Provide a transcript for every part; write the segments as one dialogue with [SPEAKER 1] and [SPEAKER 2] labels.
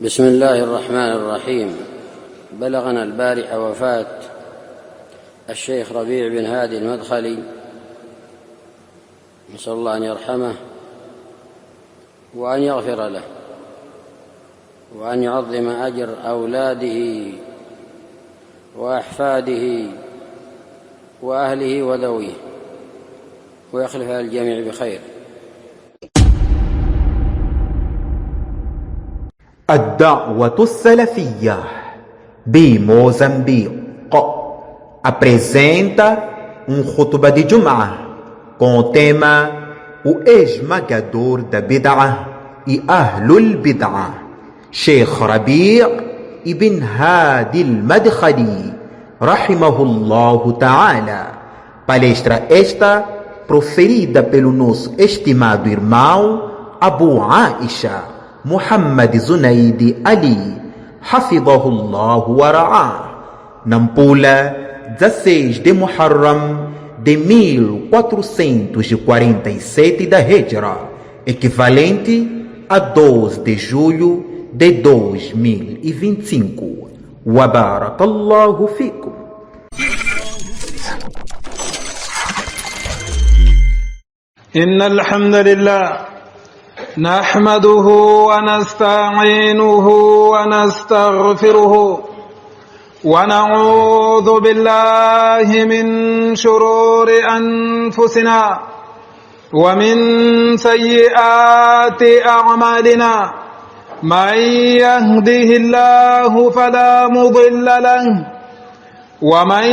[SPEAKER 1] بسم الله الرحمن الرحيم. بلغنا البارحة وفاة الشيخ ربيع بن هادي المدخلي، نسأل الله أن يرحمه وأن يغفر له وأن يعظم أجر أولاده وأحفاده وأهله وذويه ويخلف الجميع بخير.
[SPEAKER 2] Ad-Da'wah Salafiyya de Moçambique apresenta khutbah de Jum'ah com o tema O Esmagador da Bid'ah e Ahlul Bid'ah, Sheikh Rabi' ibn Hadi al-Madkhali, rahimahullahu ta'ala. Palestra esta proferida pelo nosso estimado irmão Abu Aisha Muhammad Zunaidi Ali, hafidhahullahu wa ra'ah, Nampula, 16 de Muharram de 1447 da Hijra, equivalente a 12 de julho de 2025. Wa barakallahu fikum.
[SPEAKER 3] Innal hamdalillah نحمده ونستعينه ونستغفره ونعوذ بالله من شرور أنفسنا ومن سيئات أعمالنا. من يهده الله فلا مضل له ومن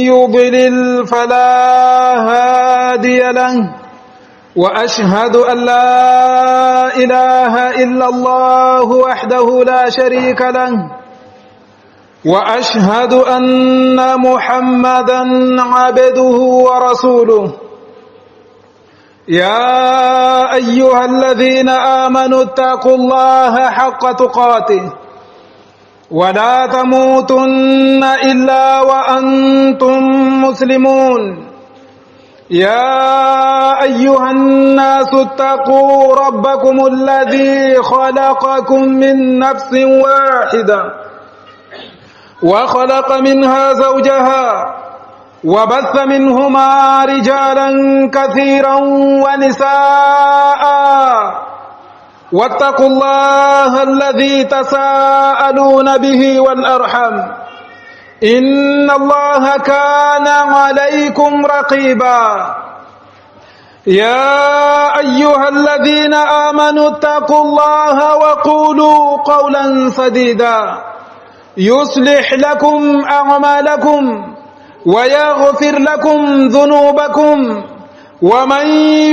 [SPEAKER 3] يضلل فلا هادي له. وأشهد أن لا إله إلا الله وحده لا شريك له وأشهد أن محمدا عبده ورسوله. يا أيها الذين آمنوا اتقوا الله حق تقاته ولا تموتن إلا وأنتم مسلمون. يا أيها الناس اتقوا ربكم الذي خلقكم من نفس واحدة وخلق منها زوجها وبث منهما رجالا كثيرا ونساء. واتقوا الله الذي تساءلون به والأرحم إن الله كان عليكم رقيبا. يا أيها الذين آمنوا اتقوا الله وقولوا قولا سديدا يصلح لكم أعمالكم ويغفر لكم ذنوبكم. ومن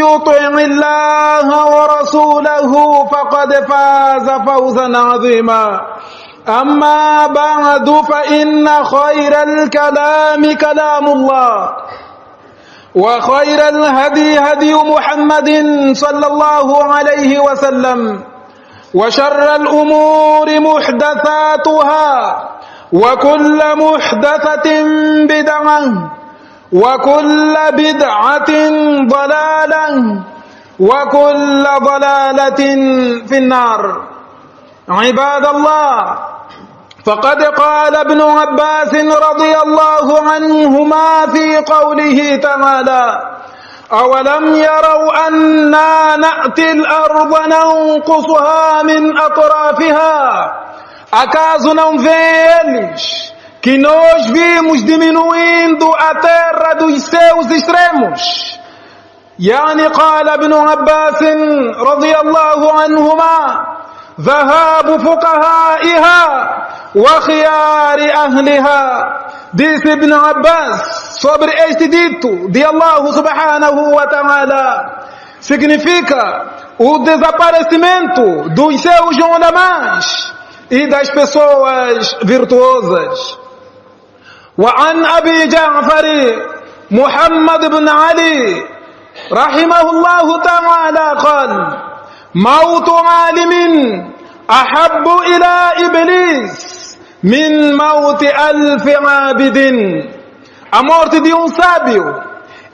[SPEAKER 3] يطع الله ورسوله فقد فاز فوزا عظيما. أما بعد فإن خير الكلام كلام الله وخير الهدي هدي محمد صلى الله عليه وسلم وشر الأمور محدثاتها وكل محدثة بدعة وكل بدعة ضلالة وكل ضلالة في النار. عباد الله، فقد قال ابن عباس رضي الله عنهما في قوله تعالى: أولم يروا أنا نأتي الأرض ننقصها من أطرافها. Acaso não vê eles que nós vimos diminuindo a terra dos seus extremos? يعني قال ابن عباس رضي الله عنهما: ذهاب فقهائها وخيار أهلها. Disse Ibn Abbas sobre este dito de Allah subhanahu wa ta'ala, significa o desaparecimento dos seus ulamás e das pessoas virtuosas. وعن أبي جعفر محمد بن علي رحمه الله تعالى قال: موت عالم أحب إلى إبليس من موت ألف عابد. A morte de sábio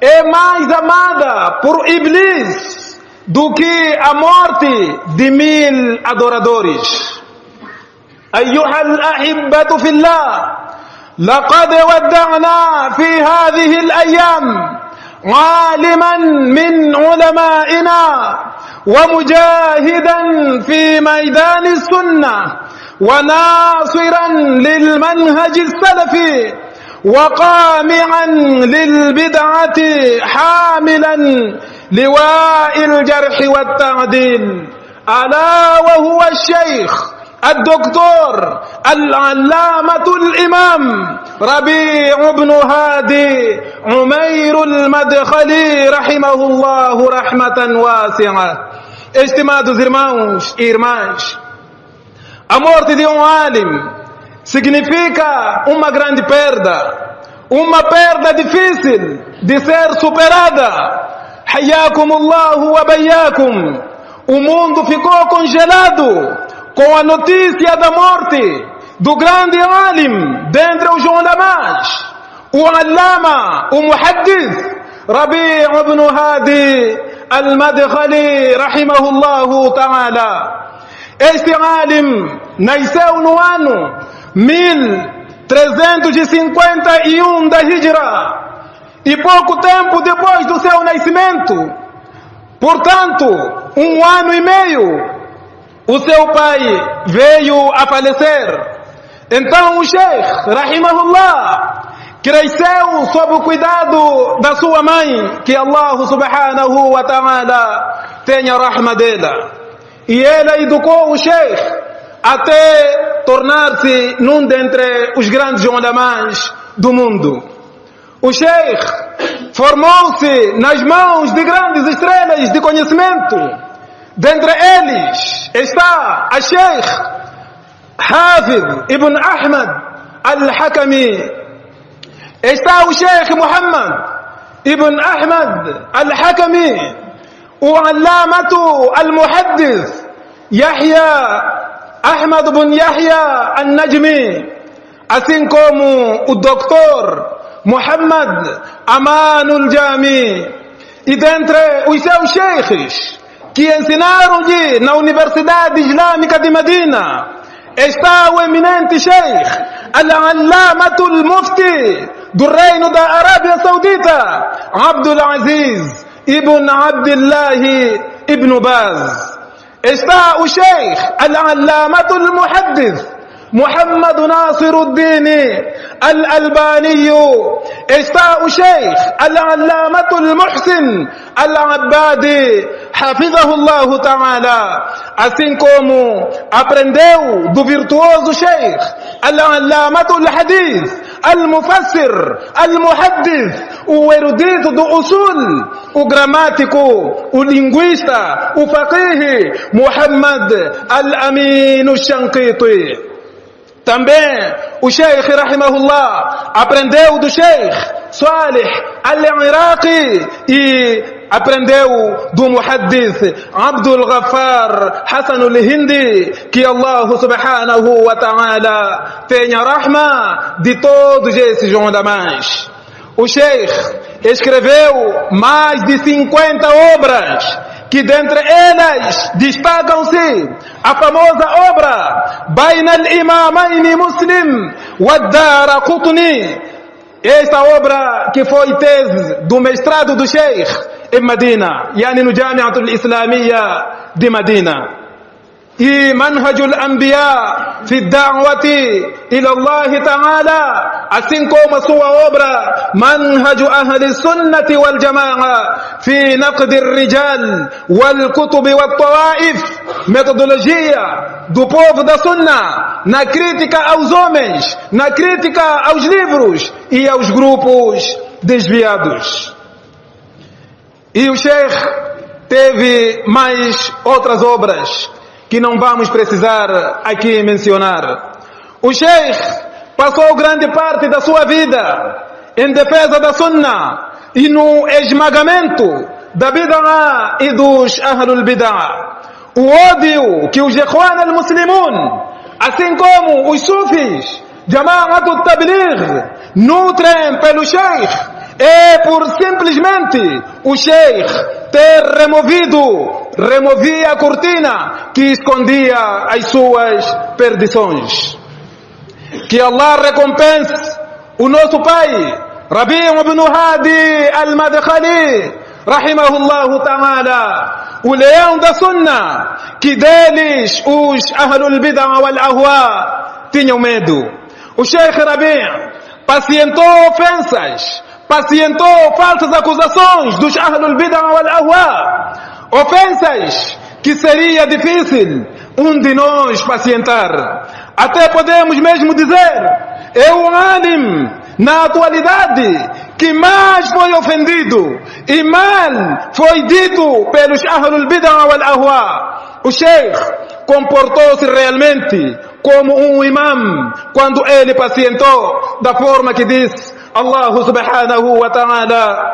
[SPEAKER 3] é mais amada por Iblis do que a morte de 1000 adoradores. أيها الأحبة في الله، لقد ودعنا في هذه الأيام عالما من علمائنا ومجاهدا في ميدان السنة وناصرا للمنهج السلفي وقامعا للبدعة حاملا لواء الجرح والتعديل، ألا وهو الشيخ الدكتور العلامة الإمام ربيع بن هادي عمير المدخلي رحمه الله رحمة واسعة. Estimados irmãos e irmãs, a morte de um alim significa uma grande perda, uma perda difícil de ser superada. Hayyakumullahu wa bayyakum. O mundo ficou congelado com a notícia da morte do grande alim dentre os ulamás, o allama, o muhaddith Rabi' ibn Hadi al-Madkhali rahimahullahu ta'ala. Este alim nasceu no ano 1351 da Hijra e pouco tempo depois do seu nascimento, portanto, 1 ano e meio, o seu pai veio a falecer. Então o Sheikh, rahimahullah, cresceu sob o cuidado da sua mãe, que Allah subhanahu wa ta'ala tenha rahma dela. E ela educou o Sheikh até tornar-se num dentre os grandes ulamás do mundo. O Sheikh formou-se nas mãos de grandes estrelas de conhecimento. Dentre eles está a Sheikh Hafid ibn Ahmad al-Hakami, está o Sheikh Muhammad ibn Ahmad al-Hakami, o Allamatu al-Muhaddith Yahya Ahmad ibn Yahya al-Najmi, assim como o Dr. Muhammad Amanul Jami. E dentre os seus sheikhs que ensinaram-lhe na Universidade Islâmica de Medina está o eminente Sheikh Al-Allamatul Mufti do Reino da Arábia Saudita, Abdul Aziz ibn Abdullah ibn Baz. Está o Sheikh Al-Allamatul Muhaddith Muhammad Nasiruddin Al-Albani. Está o Sheikh Al-Allamatul Muhsin Al-Abbadi Hafizahullah Ta'ala, assim como aprendeu do virtuoso Sheikh Al-Allamatul Hadith Al-Mufassir Al-Muhaddith, o erudito do usul, o gramático, o linguista, o faqih Muhammad Al-Amin Al-Shanqiti. Também o Sheikh rahimahullah aprendeu do Sheikh Salih al-Iraqi e aprendeu do muhaddith Abdul Ghaffar Hassan al-Hindi, que Allah subhanahu wa ta'ala tenha rahma de todos esses ulamás. O Sheikh escreveu mais de 50 obras, que dentre elas destacam-se a famosa obra Bain al-Imamaini Muslim wa Daraqutni. Esta obra que foi tese do mestrado do Sheikh em Medina, yani no Jamiatul Islamiyya de Medina. E Manhajul Anbiya fi Da'wati ila Allah Ta'ala, assim como a sua obra Manhaju Ahli Sunnati wal Jama'a fi Naqd al-Rijal wal Kutub wal Tawaif, metodologia do povo da Sunna na crítica aos homens, na crítica aos livros e aos grupos desviados. E o Sheikh teve mais outras obras que não vamos precisar aqui mencionar. O Sheikh passou grande parte da sua vida em defesa da Sunna e no esmagamento da bid'ah e dos ahlul bid'ah. O ódio que os Ikhwan al-Muslimun, assim como os Sufis, Jama'at al-Tabligh, nutrem pelo Sheikh é por simplesmente o Sheikh ter removido removia a cortina que escondia as suas perdições. Que Allah recompense o nosso pai, Rabi' ibn Hadi al-Madkhali, rahimahullahu ta'ala, o leão da Sunna, que deles os Ahlul Bid'ah wal Ahwa tinham medo. O Sheikh Rabi' pacientou ofensas, pacientou falsas acusações dos Ahlul Bid'ah wal Ahwa, ofensas que seria difícil um de nós pacientar. Até podemos mesmo dizer, é o alim na atualidade que mais foi ofendido e mal foi dito pelos Ahlul Bid'ah wal Ahwa. O Sheikh comportou-se realmente como um imam quando ele pacientou da forma que diz Allah subhanahu wa ta'ala: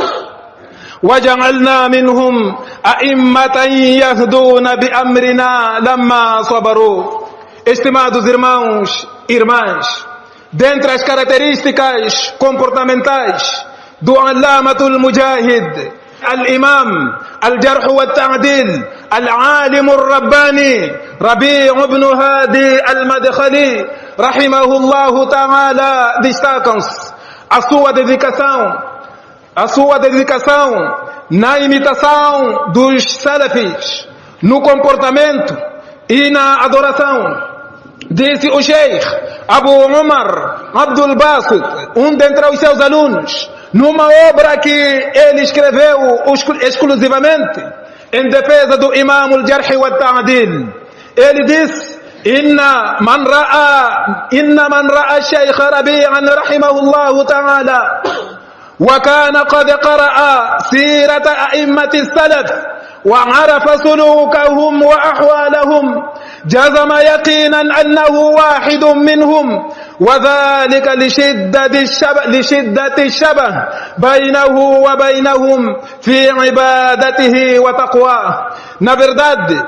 [SPEAKER 3] وَجَعَلْنَا مِنْهُمْ أَئِمَّةً يَهْدُونَ بِأَمْرِنَا لَمَّا صَبَرُوا. Estimados irmãos e irmãs, dentre as características comportamentais do Allamatul Mujahid, Al-Imam Al-Jarh wa Ta'dil, Al-Alim Al-Rabbani, Rabi' ibn Hadi Al-Madkhali, rahimahullahu ta'ala, destacam-se a sua dedicação na imitação dos salafis, no comportamento e na adoração. Disse o Sheikh Abu Umar Abdul Basit, um dentre os seus alunos, numa obra que ele escreveu exclusivamente em defesa do Imam al-Jarh wa Ta'dil. Ele disse: Inna man ra'a Sheikh Rabi'an rahimahullahu ta'ala وكان قد قرأ سيرة أئمة السلف وعرف سلوكهم وأحوالهم جزم يقينا أنه واحد منهم، وذلك لشدة الشبه بينه وبينهم في عبادته وتقواه. Na verdade,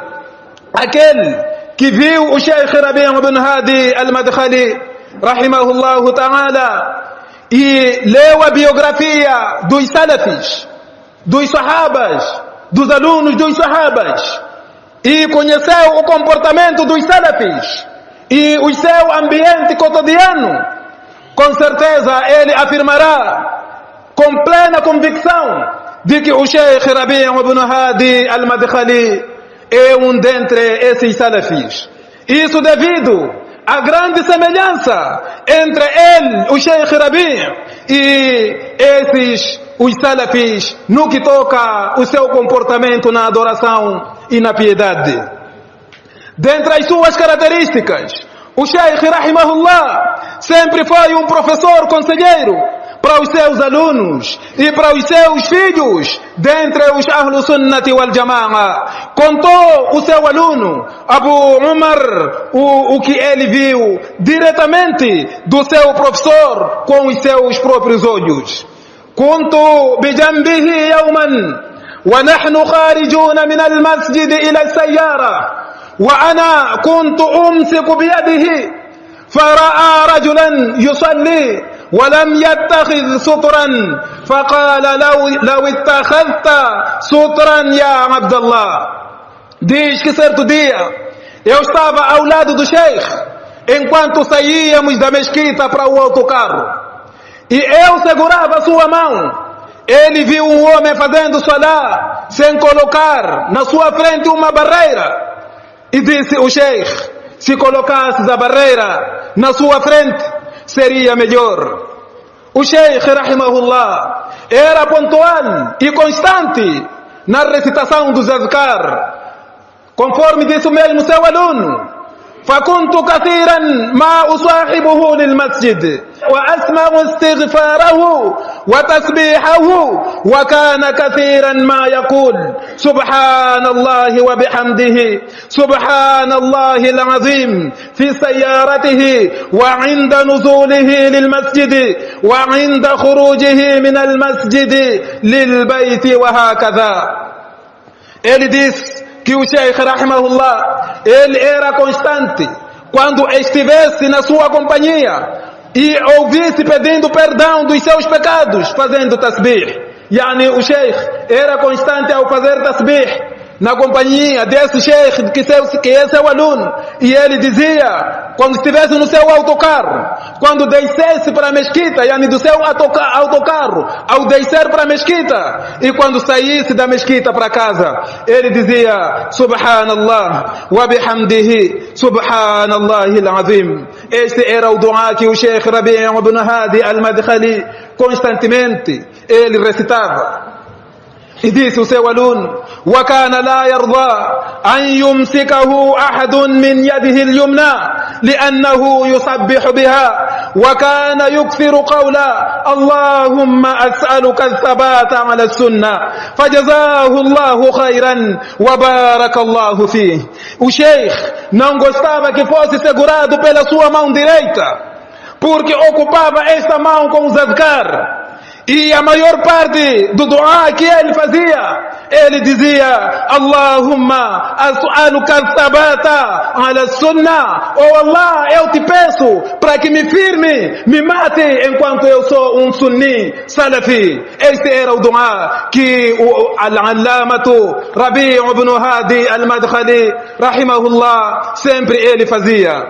[SPEAKER 3] aquele que viu o Sheikh Rabi' ibn Hadi al-Madkhali rahimahullahu ta'ala e leu a biografia dos salafis, dos sahabas, dos alunos dos sahabas, e conheceu o comportamento dos salafis e o seu ambiente cotidiano, com certeza ele afirmará com plena convicção de que o Sheikh Rabi' ibn Hadi al-Madkhali é um dentre esses salafis. Isso devido a grande semelhança entre ele, o Sheikh Rabi', e os salafis, no que toca o seu comportamento na adoração e na piedade. Dentre as suas características, o Sheikh rahimahullah sempre foi um professor conselheiro para os seus alunos e para os seus filhos, dentre os Ahlu Sunnati wal Jama'a. Contou o seu aluno Abu Umar o que ele viu diretamente do seu professor com os seus próprios olhos. Kuntu bijambihi yawman wa nahnu kharijuna min al-masjid ila al-sayyara wa ana kuntu umsiku biyadihi fara'a rajulan yusalli ولم يتخذ سطرا فقال لو اتخذت سطرا يا عبد الله. Diz que certo dia eu estava ao lado do Sheikh enquanto saíamos da mesquita para o autocarro e eu segurava sua mão. Ele viu um homem fazendo salah sem colocar na sua frente uma barreira e disse: o Sheikh, se colocasses a barreira na sua frente seria melhor. O Sheikh rahimahullah era pontual e constante na recitação dos azkar, conforme disse mesmo seu aluno: فكنت كثيرا ما أصاحبه للمسجد وأسمع استغفاره وتسبيحه وكان كثيرا ما يقول سبحان الله وبحمده سبحان الله العظيم في سيارته وعند نزوله للمسجد وعند خروجه من المسجد للبيت وهكذا. Ele diz que o Sheikh rahimahullah, ele era constante quando estivesse na sua companhia e ouvisse pedindo perdão dos seus pecados fazendo tasbih. Yani o Sheikh era constante ao fazer tasbih na companhia desse sheikh que é seu aluno, e ele dizia, quando estivesse no seu autocarro, quando descesse para a mesquita, yani do seu autocarro, ao descer para a mesquita, e quando saísse da mesquita para casa, ele dizia, subhanallah wa bihamdihi subhanallahi al-azim. Este era o dua que o sheikh Rabi' ibn Hadi al-Madkhali constantemente ele recitava. E disse o seu aluno, وَكَانَ لَا يَرْضَى أَنْ يُمْسِكَهُ أَحَدٌ مِنْ يَدِهِ الْيُمْنَى لِأَنَّهُ يُسَبِّحُ بِهَا وَكَانَ يُكْثِرُ قَوْلًا اللهم أسألك الثبات على السنة فجزاه الله خيرا وبارك الله فيه. O sheikh não gostava que fosse segurado pela sua mão direita, porque ocupava esta mão com os azkar. E a maior parte do dua que ele fazia, ele dizia, Allahumma as'aluka thabata ala sunnah. Oh Allah, eu te peço para que me firme, me mate enquanto eu sou um sunni salafi. Este era o dua que o al-allamatu Rabi' ibn Hadi al-Madkhali rahimahullah sempre ele fazia.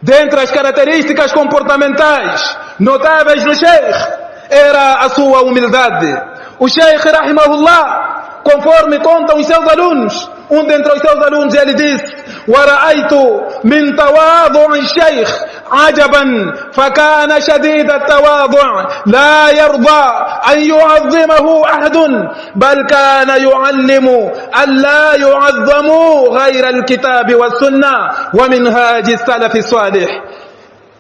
[SPEAKER 3] Dentre as características comportamentais notáveis do sheikh era a sua humildade. O sheikh rahimahullah, conforme contam os seus alunos, um dentre os seus alunos ele disse, وَرَأَيْتُ مِنْ تَوَاضُعِ الشَّيْخِ عَجَبًا فَكَانَ شَدِيدَ التَّوَاضُعِ لَا يَرْضَى أَنْ يُعَظِّمَهُ أَحَدٌ بَلْ كَانَ يُعَلِّمُ أَلَّا يُعَظَّمُوا غَيْرَ الْكِتَابِ وَالسُّنَّةِ وَمِنْهَاجِ السَّلَفِ الصَّالِحِ.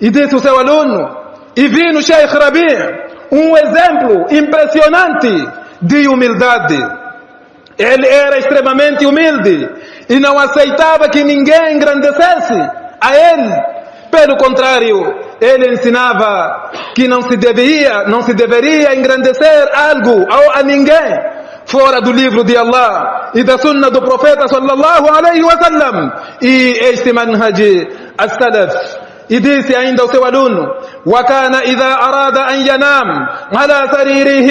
[SPEAKER 3] E disse o seu aluno, e vi no sheikh Rabi' um exemplo impressionante de humildade. Ele era extremamente humilde e não aceitava que ninguém engrandecesse a ele. Pelo contrário, ele ensinava que não se deveria engrandecer algo ou a ninguém fora do livro de Allah e da sunna do profeta sallallahu alaihi wasallam e este manhaj as-salaf. E disse ainda ao seu aluno, وَكَانَ إِذَا أَرَادَ أَنْ يَنَامَ عَلَى سَرِيرِهِ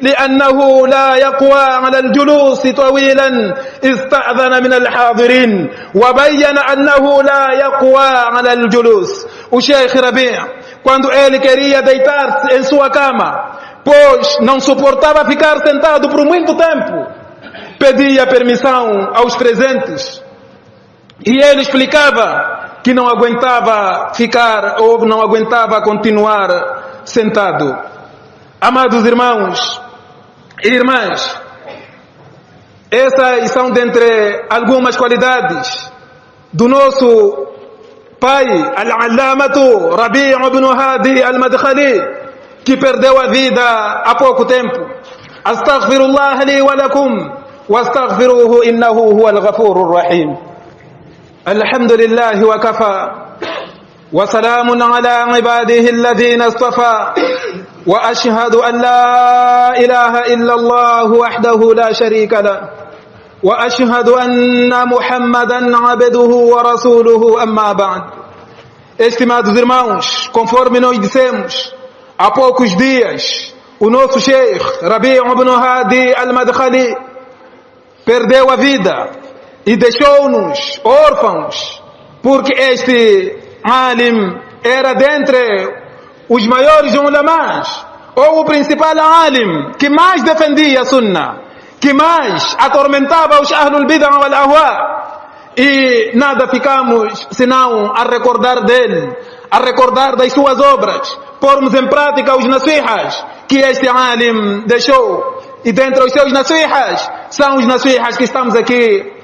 [SPEAKER 3] لِأَنَّهُ لَا يَقْوَى عَلَى الْجُلُوسِ طَوِيلًا اسْتَأْذَنَ مِنَ الْحَاضِرِينَ وَبَيَّنَ أَنَّهُ لَا يَقْوَى عَلَى الْجُلُوسِ. O sheikh Rabi', quando ele queria deitar-se em sua cama, pois não suportava ficar sentado por muito tempo, pedia permissão aos presentes. E ele explicava que não aguentava ficar ou não aguentava continuar sentado. Amados irmãos e irmãs, essas são dentre algumas qualidades do nosso pai, al-allamatu Rabi' ibn Hadi al-Madkhali, que perdeu a vida há pouco tempo. Astaghfirullah li wa lakum wastaghfiruhu innahu huwal ghafurur rahim. الحمد لله وكفى وسلام على عباده الذين اصطفى وأشهد أن لا إله إلا الله وحده لا شريك له وأشهد أن محمدا عبده ورسوله أما بعد. Estimados irmãos, conforme nós dissemos há poucos dias, o nosso sheikh Rabi' ibn Hadi al-Madkhali perdeu a vida e deixou-nos órfãos, porque este alim era dentre os maiores ulamás, ou o principal alim que mais defendia a sunnah, que mais atormentava os ahlul bid'ah wal ahwa. E nada ficamos senão a recordar dele, a recordar das suas obras, pormos em prática os nasihas que este alim deixou. E dentre os seus nasihas são os nasihas que estamos aqui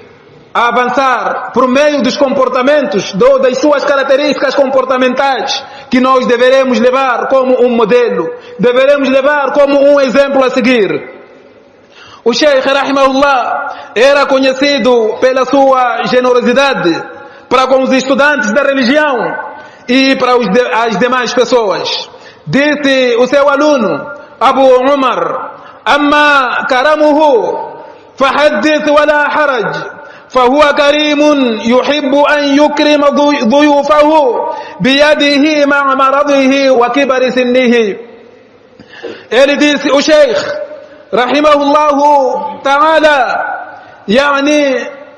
[SPEAKER 3] a avançar por meio dos comportamentos, das suas características comportamentais, que nós deveremos levar como um modelo, deveremos levar como um exemplo a seguir. O sheikh rahimahullah era conhecido pela sua generosidade para com os estudantes da religião e para as demais pessoas. Disse o seu aluno Abu Umar, amma karamuhu fahaddith wala haraj فهو كريم يحب أن يكرم ضيوفه بيده مع مرضه وكبر سنه. Ele disse, o sheikh rahimahullahu ta'ala,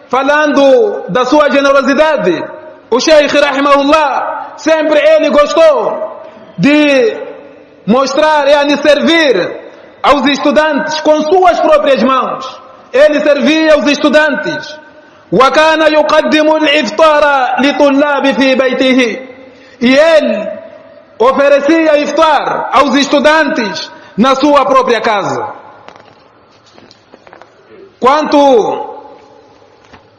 [SPEAKER 3] falando da sua generosidade, o Sheikh rahimahullah, sempre ele gostou de mostrar, servir aos estudantes com suas próprias mãos. Ele servia os estudantes. وكان يقدم الإفطار لطلاب في بيته. E ele oferecia iftar aos estudantes na sua própria casa. Quanto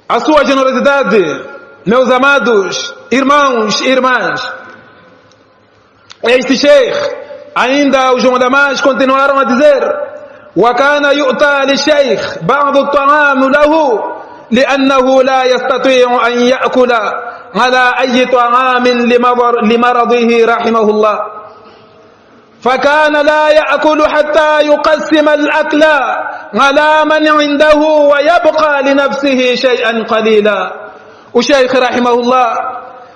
[SPEAKER 3] à sua generosidade, meus amados irmãos e irmãs, este Sheikh, ainda os ulama's continuaram a dizer: وكان يؤتى للشيخ بعض الطعام له لأنه لا يستطيع أن يأكل على أي طعام لمرضه رحمه الله، فكان لا يأكل حتى يقسم الأكل على من عنده ويبقى لنفسه شيئا قليلا. O Sheikh rahimahullah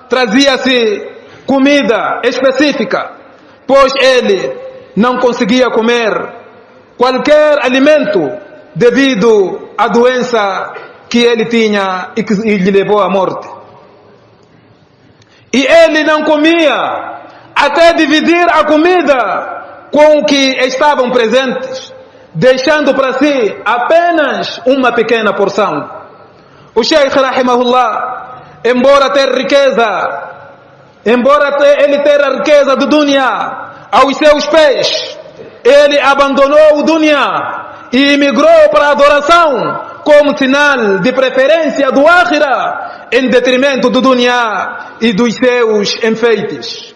[SPEAKER 3] trazia-se comida específica, pois ele não conseguia comer qualquer alimento devido à doença que ele tinha e que lhe levou à morte. E ele não comia até dividir a comida com os que estavam presentes, deixando para si apenas uma pequena porção. O Sheikh rahimahullah, embora ele ter a riqueza do dunya aos seus pés, ele abandonou o dunya e migrou para a adoração como sinal de preferência do akhira em detrimento do dunya e dos seus enfeites.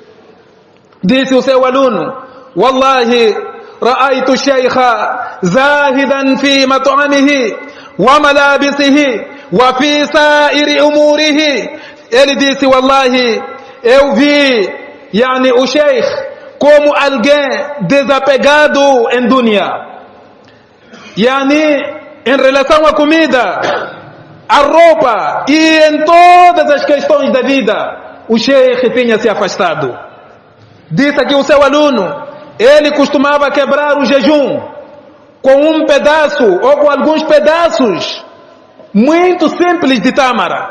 [SPEAKER 3] Disse o seu aluno: Wallahi, ra'aytu shaykha zahidan fi mat'amihi wa malabisihi wa fi sa'iri umurihi. Ele disse: Wallahi, eu vi o Sheikh como alguém desapegado em dunya. Em relação à comida, à roupa e em todas as questões da vida, o Sheikh tinha se afastado. Disse aqui o seu aluno, ele costumava quebrar o jejum com um pedaço ou com alguns pedaços muito simples de tâmara,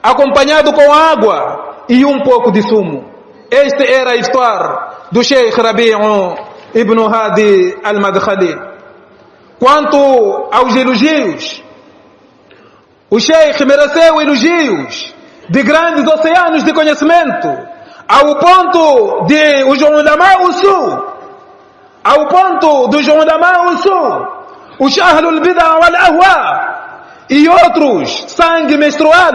[SPEAKER 3] acompanhado com água e um pouco de sumo. Este era o iftar do Sheikh Rabi' ibn Hadi al-Madkhali. Quanto aos elogios, o Sheikh mereceu elogios de grandes oceanos de conhecimento, ao ponto de os ulama usul, os ahlul bid'ah wal ahwa e outros, sangue menstrual,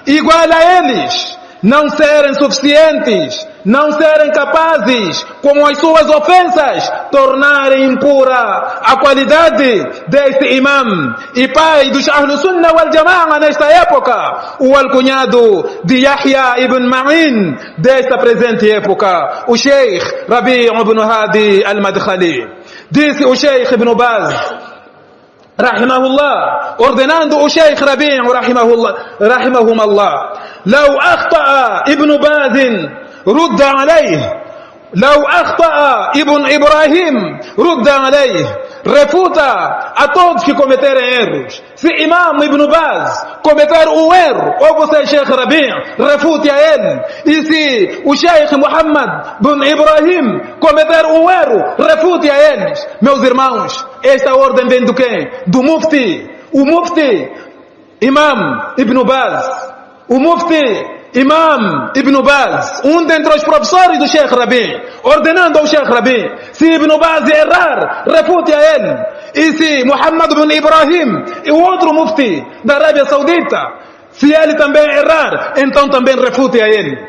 [SPEAKER 3] igual a eles, não serem suficientes, não serem capazes, com as suas ofensas, tornarem impura a qualidade deste imam e pai dos Ahlus Sunnah wal Jama'a nesta época, o alcunhado de Yahya ibn Ma'in desta presente época, o Sheikh Rabi' ibn Hadi al-Madkhali. Disse o Sheikh ibn Baz rahimahullah, ordenando o Sheikh Rabi' rahimahumullah: لو أخطأ ابن باز رد عليه، لو أخطأ ابن إبراهيم رد عليه. Refuta a todos que cometerem erros. Se Imam Ibn Baz cometer um erro, ou você, Sheikh Rabi', refute a ele. E se o Sheikh Muhammad bin Ibrahim cometer um erro, refute a eles. Meus irmãos, esta ordem vem do quem? Do Mufti. O Mufti Imam Ibn Baz, o Mufti Imam Ibn Baz, dentre os professores do Sheikh Rabi', ordenando ao Sheikh Rabi', se Ibn Baz errar, refute a ele. E se Muhammad bin Ibrahim, e o outro Mufti da Arábia Saudita, se ele também errar, então também refute a ele.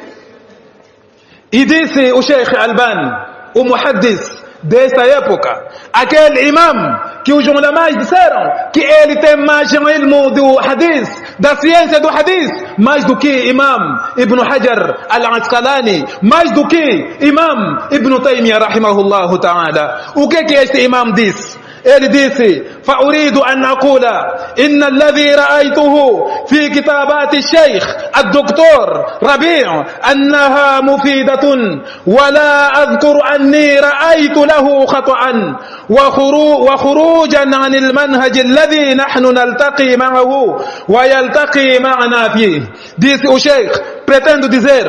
[SPEAKER 3] E disse o Sheikh Albani, o muhaddis desta época, aquele imam que os ulamais disseram que ele tem mais ilmo do hadith, da ciência do hadith, mais do que Imam Ibn Hajar al-Asqalani, mais do que Imam Ibn Taymiyyah rahimahullah ta'ala. O que este imam disse? ele disse: فأريد أن أقول إن الذي رأيته في كتابات الشيخ الدكتور ربيع أنها مفيدة ولا أذكر أني رأيت له خطأ وخروجا عن المنهج الذي نحن نلتقي معه ويلتقي معنا فيه. Disse o Sheikh: pretendo dizer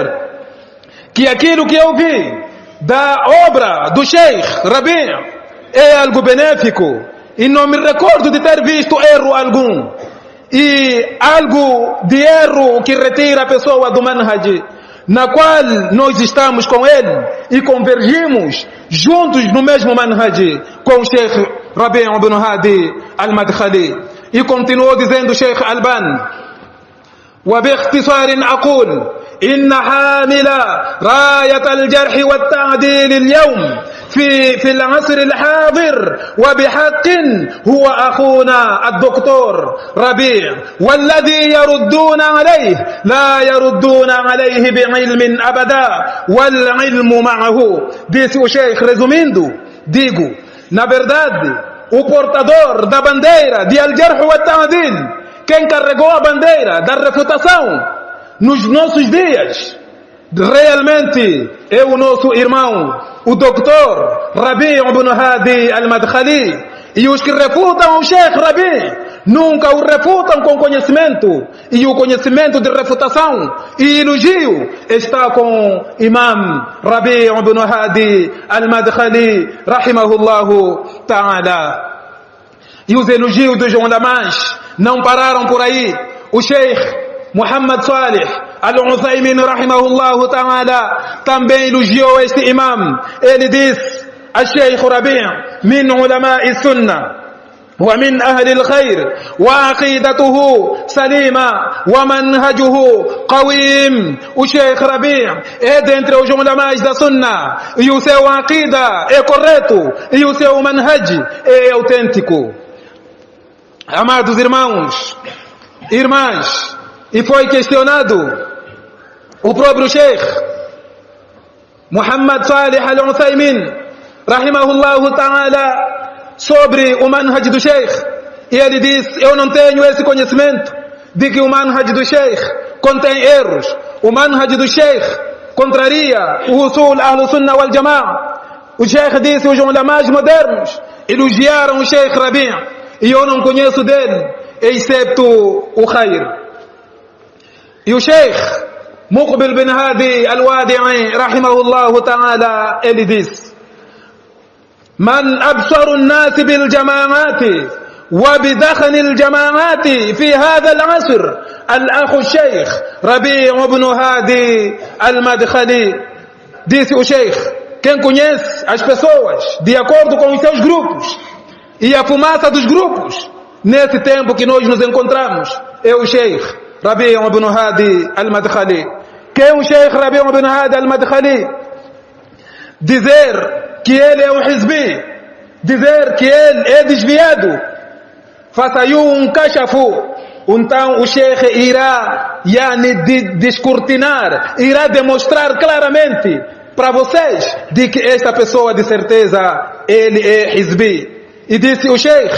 [SPEAKER 3] que aquilo que eu vi da obra do Sheikh Rabi' é algo benéfico e não me recordo de ter visto erro algum, e algo de erro que retira a pessoa do manhaj na qual nós estamos com ele e convergimos juntos no mesmo manhaj com o Sheikh Rabi' ibn Hadi al-Madkhali. E continuou dizendo o Sheikh Alban: وباختصار أقول إن حامل راية الجرح والتعديل اليوم في العصر الحاضر وبحق هو أخونا الدكتور ربيع، والذي يردون عليه لا يردون عليه بعلم أبدا والعلم معه. Disse o Sheikh, resumindo, digo, na verdade, o portador da bandeira de Al-Jarh wa Ta'dil, quem carregou a bandeira da refutação nos nossos dias, realmente é o nosso irmão, o Dr. Rabi' ibn Hadi al-Madkhali. E os que refutam o Sheikh Rabi' nunca o refutam com conhecimento, e o conhecimento de refutação e elogio está com Imam Rabi' ibn Hadi al-Madkhali rahimahullahu ta'ala. E os elogios dos ulamás não pararam por aí. O Sheikh Muhammad Salih Al-Uthaymin rahimahullahu ta'ala também elogiou este imam. Ele diz: الشيخ ربيع من علماء السنة ومن أهل الخير وعقيدته سليمة ومنهجه قويم. O Sheikh Rabi' é dentre os ulamás da sunna, e o seu aqida é correto, e o seu manhaj é autêntico. Amados irmãos, irmãs, e foi questionado o próprio Sheikh Muhammad Salih Al-Uthaymin rahimahullahu ta'ala sobre o manhaj do Sheikh, e ele disse: eu não tenho esse conhecimento de que o manhaj do Sheikh contém erros. O manhaj do Sheikh contraria o usul Ahl-Sunnah wal Jama'a. O Sheikh disse: os ulamás modernos elogiaram o Sheikh Rabi', e eu não conheço dele excepto o Khair. E o Sheikh Muqbil bin Hadi al-Wadi'i rahimahullahu ta'ala, ele diz: من أبصر الناس بالجماعات وبدخن الجماعات في هذا العصر الأخ الشيخ ربيع بن هادي المدخلي. Disse o Sheikh: quem conhece as pessoas de acordo com os seus grupos e a fumaça dos grupos nesse tempo que nós nos encontramos é o Sheikh Rabi' ibn Hadi al-Madkhali. Quem é o Sheikh Rabi' ibn Hadi al-Madkhali? Dizer que ele é um hizbi, dizer que ele é desviado, faça aí um cachafu, então o Sheikh irá descortinar, irá demonstrar claramente para vocês de que esta pessoa de certeza ele é hizbi. E disse o Sheikh: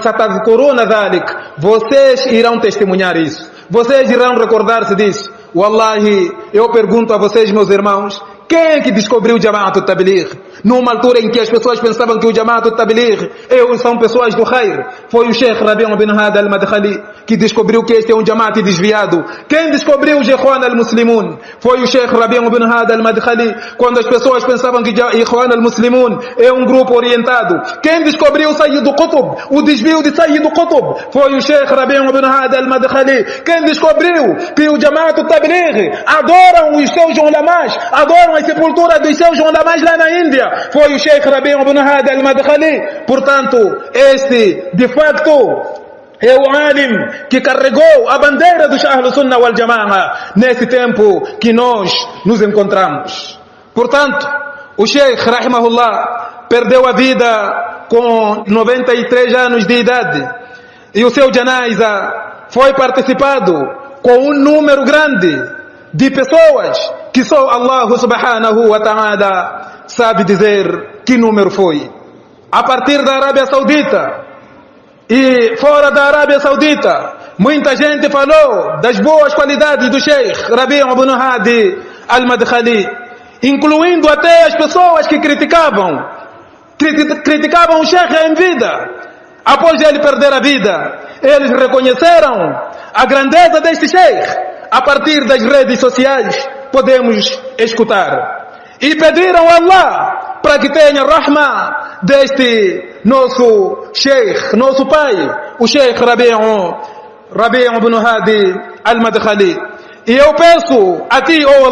[SPEAKER 3] satadhkuruna dhalik, vocês irão testemunhar isso, vocês irão recordar-se disso. Wallahi, eu pergunto a vocês, meus irmãos, quem é que descobriu o Jama'at al-Tabligh? Numa altura em que as pessoas pensavam que o Jama'at al-Tabligh são pessoas do Khair. Foi o Sheikh Rabi' bin Hadi al-Madkhali que descobriu que este é um Jama'at desviado. Quem descobriu o Ikhwan al-Muslimun? Foi o Sheikh Rabi' bin Hadi al-Madkhali, quando as pessoas pensavam que Ikhwan al-Muslimun é um grupo orientado. Quem descobriu o Sayyid Qutb, o desvio de Sayyid Qutb? Foi o Sheikh Rabi' bin Hadi al-Madkhali. Quem descobriu que o Jama'at al-Tabligh adoram os seus ulamás, adoram a sepultura dos seus ulamás lá na Índia? Foi o Sheikh Rabi' bin Hadi al-Madkhali. Portanto, este de facto é o alim que carregou a bandeira dos Ahl-Sunnah wal Jama'a nesse tempo que nós nos encontramos. Portanto, o Sheikh rahimahullah perdeu a vida com 93 anos de idade, e o seu janaiza foi participado com um número grande de pessoas que só Allah subhanahu wa ta'ala sabe dizer que número foi. a partir da Arábia Saudita e fora da Arábia Saudita. Muita gente falou das boas qualidades do Sheikh Rabi' ibn Hadi al-Madkhali, incluindo até as pessoas que criticavam o Sheikh em vida. Após ele perder a vida, eles reconheceram a grandeza deste Sheikh. A partir das redes sociais podemos escutar, e pediram a Allah para que tenha rahma deste nosso Sheikh, nosso pai, o Sheikh Rabi' ibn Hadi al-Madkhali. E eu peço a ti, oh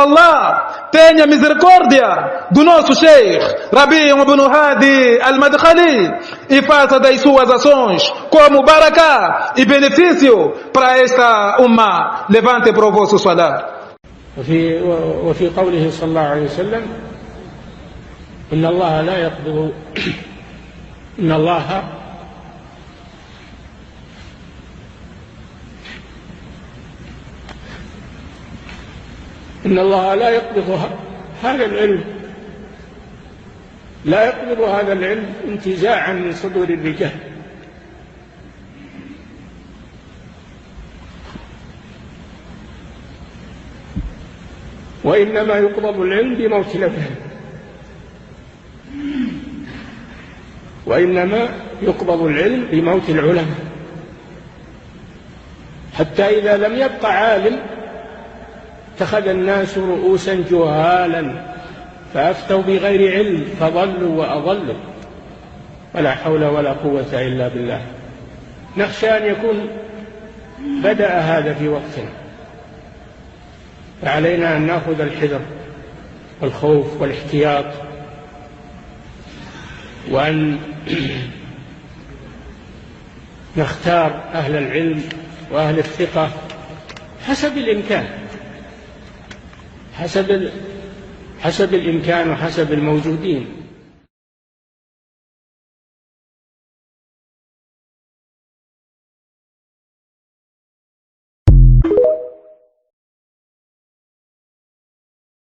[SPEAKER 3] Allah, tenha misericórdia do nosso Sheikh Rabi' ibn Hadi al-Madkhali e faça das suas ações como barakah e benefício para esta umma. Levante para o vosso salat.
[SPEAKER 4] وفي قوله صلى الله عليه وسلم إن الله لا يقبض هذا العلم، لا يقبض هذا العلم انتزاعا من صدور الرجال، وإنما يقبض العلم بموت الأبهام، وإنما يقبض العلم بموت العلماء، حتى إذا لم يبق عالم اتخذ الناس رؤوسا جهالا فأفتوا بغير علم فضلوا وأضلوا، ولا حول ولا قوة إلا بالله. نخشى أن يكون بدأ هذا في وقتنا، فعلينا أن نأخذ الحذر والخوف والاحتياط، وأن نختار أهل العلم وأهل الثقة حسب الإمكان، حسب الإمكان وحسب الموجودين.